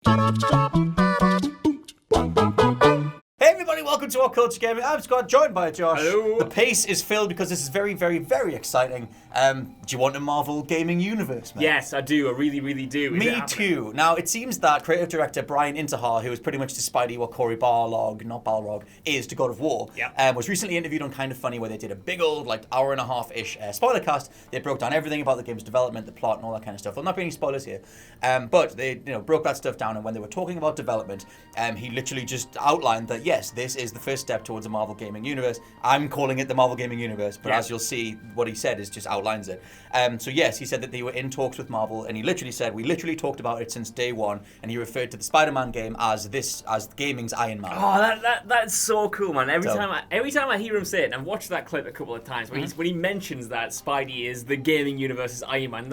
Hey everybody, welcome to WhatCulture Gaming. I'm Scott, joined by Josh. Hello. The pace is filled because this is very, very, very exciting. Do you want a Marvel Gaming Universe, mate? Yes, I do. I really, really do. Me too. Now, it seems that creative director Brian Intihar, who is pretty much the Spidey what Cory Balrog is to God of War, was recently interviewed on Kind of Funny, where they did a big old, hour and a half-ish spoiler cast. They broke down everything about the game's development, the plot, and all that kind of stuff. There'll not be any spoilers here. But they broke that stuff down, and when they were talking about development, he literally just outlined that, yes, this is the first step towards a Marvel Gaming Universe. I'm calling it the Marvel Gaming Universe, but as you'll see, what he said is just outlines it. So yes, he said that they were in talks with Marvel, and he literally said, we literally talked about it since day one, and he referred to the Spider-Man game as gaming's Iron Man. Oh, that's so cool, man. Every time I hear him say it, and I've watched that clip a couple of times, when he mentions that Spidey is the gaming universe's Iron Man,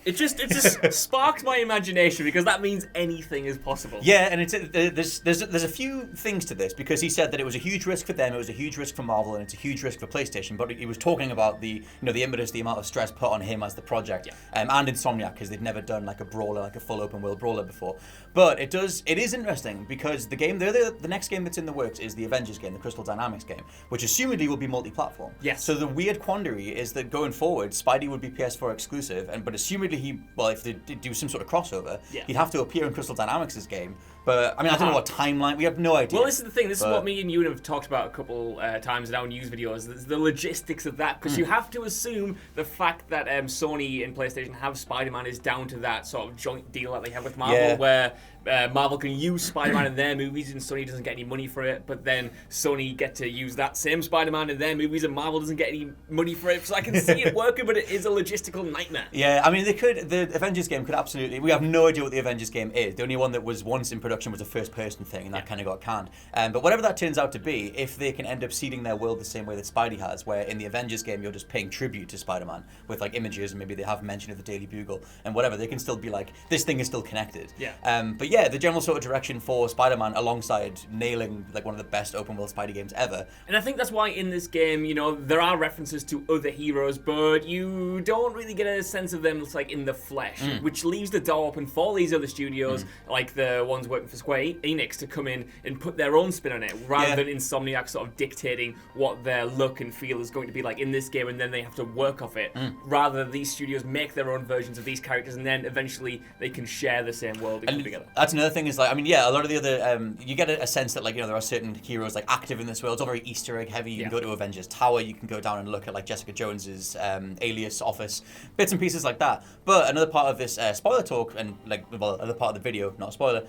it just sparks my imagination, because that means anything is possible. Yeah, and there's a few things to this, because he said that it was a huge risk for them, it was a huge risk for Marvel, and it's a huge risk for PlayStation. But he was talking about the impetus, the amount of stress put on him as the project, and Insomniac, because they'd never done like a brawler, like a full open world brawler before. But it is interesting, because the next game that's in the works is the Avengers game, the Crystal Dynamics game, which assumedly will be multi-platform. Yes. So the weird quandary is that going forward, Spidey would be PS4 exclusive, but assumedly if they did do some sort of crossover, he'd have to appear in Crystal Dynamics' game. But, I mean, I don't know what timeline, we have no idea. Well, this is the thing, this is what me and you have talked about a couple times in our news videos, the logistics of that, because you have to assume the fact that Sony and PlayStation have Spider-Man is down to that sort of joint deal that they have with Marvel, where Marvel can use Spider-Man in their movies and Sony doesn't get any money for it, but then Sony get to use that same Spider-Man in their movies and Marvel doesn't get any money for it. So I can see it working, but it is a logistical nightmare. Yeah, I mean, the Avengers game could absolutely, we have no idea what the Avengers game is. The only one that was once in production was a first-person thing, and that kind of got canned. But whatever that turns out to be, if they can end up seeding their world the same way that Spidey has, where in the Avengers game you're just paying tribute to Spider-Man with images, and maybe they have mention of the Daily Bugle and whatever, they can still be like, this thing is still connected. But yeah, the general sort of direction for Spider-Man, alongside nailing one of the best open world Spidey games ever. And I think that's why in this game, there are references to other heroes, but you don't really get a sense of them in the flesh, which leaves the door open for these other studios, like the ones working for Square Enix, to come in and put their own spin on it, rather than Insomniac sort of dictating what their look and feel is going to be like in this game, and then they have to work off it. Rather, these studios make their own versions of these characters, and then eventually they can share the same world and come together. That's another thing is, a lot of the other, you get a sense that, there are certain heroes, active in this world. It's all very Easter egg heavy. You can go to Avengers Tower, you can go down and look at, Jessica Jones's Alias office, bits and pieces like that. But another part of this spoiler talk, and, another part of the video, not a spoiler,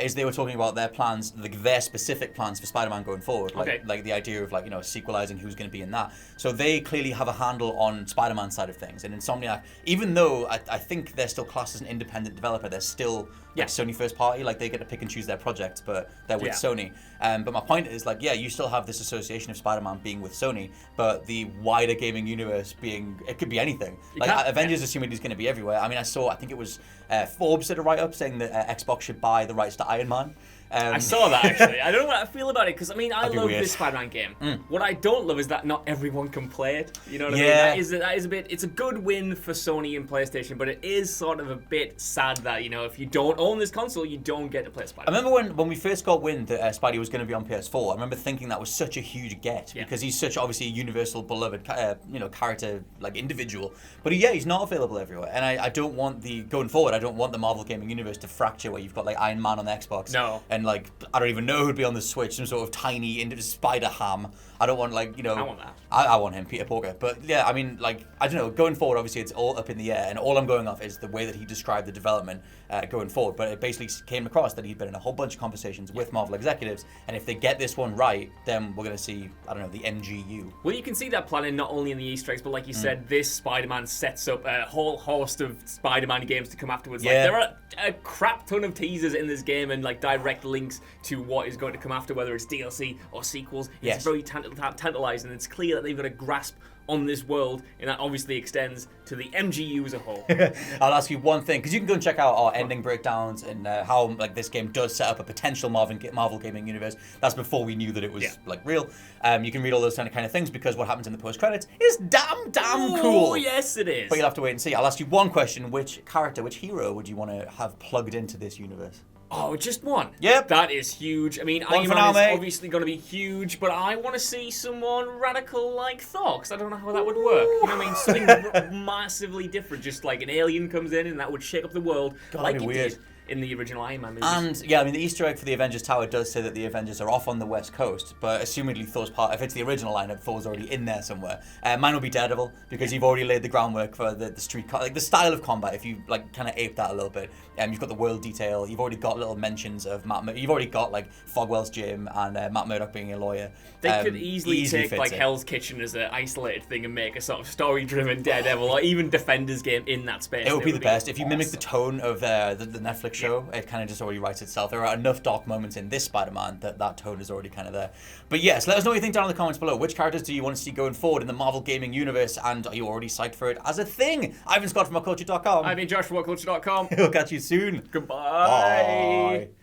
is they were talking about their plans, their specific plans for Spider-Man going forward. Like the idea of, sequelizing who's going to be in that. So they clearly have a handle on Spider-Man's side of things. And Insomniac, even though I think they're still classed as an independent developer, they're still Sony first party. They get to pick and choose their projects, but they're with Sony. But my point is, you still have this association of Spider-Man being with Sony, but the wider gaming universe it could be anything. Avengers, assuming he's going to be everywhere. I mean, I think it was Forbes did a write-up saying that Xbox should buy the rights to Iron Man. I saw that, actually. I don't know what I feel about it, because, I love this Spider-Man game. What I don't love is that not everyone can play it. You know what I mean? That is a bit... It's a good win for Sony and PlayStation, but it is sort of a bit sad that, if you don't own this console, you don't get to play Spider-Man. I remember when we first got wind that Spidey was going to be on PS4, I remember thinking that was such a huge get, because he's such, obviously, a universal, beloved, character, individual. But he's not available everywhere. And I don't want going forward, I don't want the Marvel Gaming Universe to fracture, where you've got, Iron Man on the Xbox. No. And I don't even know who'd be on the Switch, some sort of tiny Spider Ham. I don't want I want that. I want him, Peter Porker. But yeah, I mean, I don't know, going forward, obviously it's all up in the air, and all I'm going off is the way that he described the development going forward. But it basically came across that he'd been in a whole bunch of conversations with Marvel executives, and if they get this one right, then we're going to see, the MGU. Well, you can see that planning not only in the Easter eggs, but like you said, this Spider-Man sets up a whole host of Spider-Man games to come afterwards. There are a crap ton of teasers in this game, and direct links to what is going to come after, whether it's DLC or sequels. It's very tantalizing, and it's clear that they've got a grasp on this world, and that obviously extends to the MGU as a whole. I'll ask you one thing, because you can go and check out our ending breakdowns and how this game does set up a potential Marvel Gaming Universe. That's before we knew that it was real. You can read all those kind of things, because what happens in the post credits is damn cool. Oh yes, it is. But you'll have to wait and see. I'll ask you one question: which hero would you want to have plugged into this universe? Oh, just one? Yep. That is huge. I mean, Iron Man is obviously going to be huge, but I want to see someone radical like Thor, because I don't know how that would work. You know what I mean? Something massively different, just like an alien comes in and that would shake up the world like it did in the original Iron Man movies. And yeah, I mean, the Easter egg for the Avengers Tower does say that the Avengers are off on the West Coast, but assumedly Thor's part, if it's the original lineup, Thor's already in there somewhere. Mine will be Daredevil, because you've already laid the groundwork for the street, like the style of combat. If you like kind of ape that a little bit, you've got the world detail. You've already got little mentions of you've already got like Fogwell's gym and Matt Murdock being a lawyer. They could easily take like Hell's Kitchen as an isolated thing and make a sort of story-driven Daredevil, or even Defenders game in that space. It would be the best if you mimic the tone of the Netflix show. It kind of just already writes itself. There are enough dark moments in this Spider-Man that tone is already kind of there. But yes, let us know what you think down in the comments below. Which characters do you want to see going forward in the Marvel gaming universe, and are you already psyched for it as a thing? I've been Scott from WhatCulture.com. I've been Josh from WhatCulture.com. We'll catch you soon. Goodbye. Bye.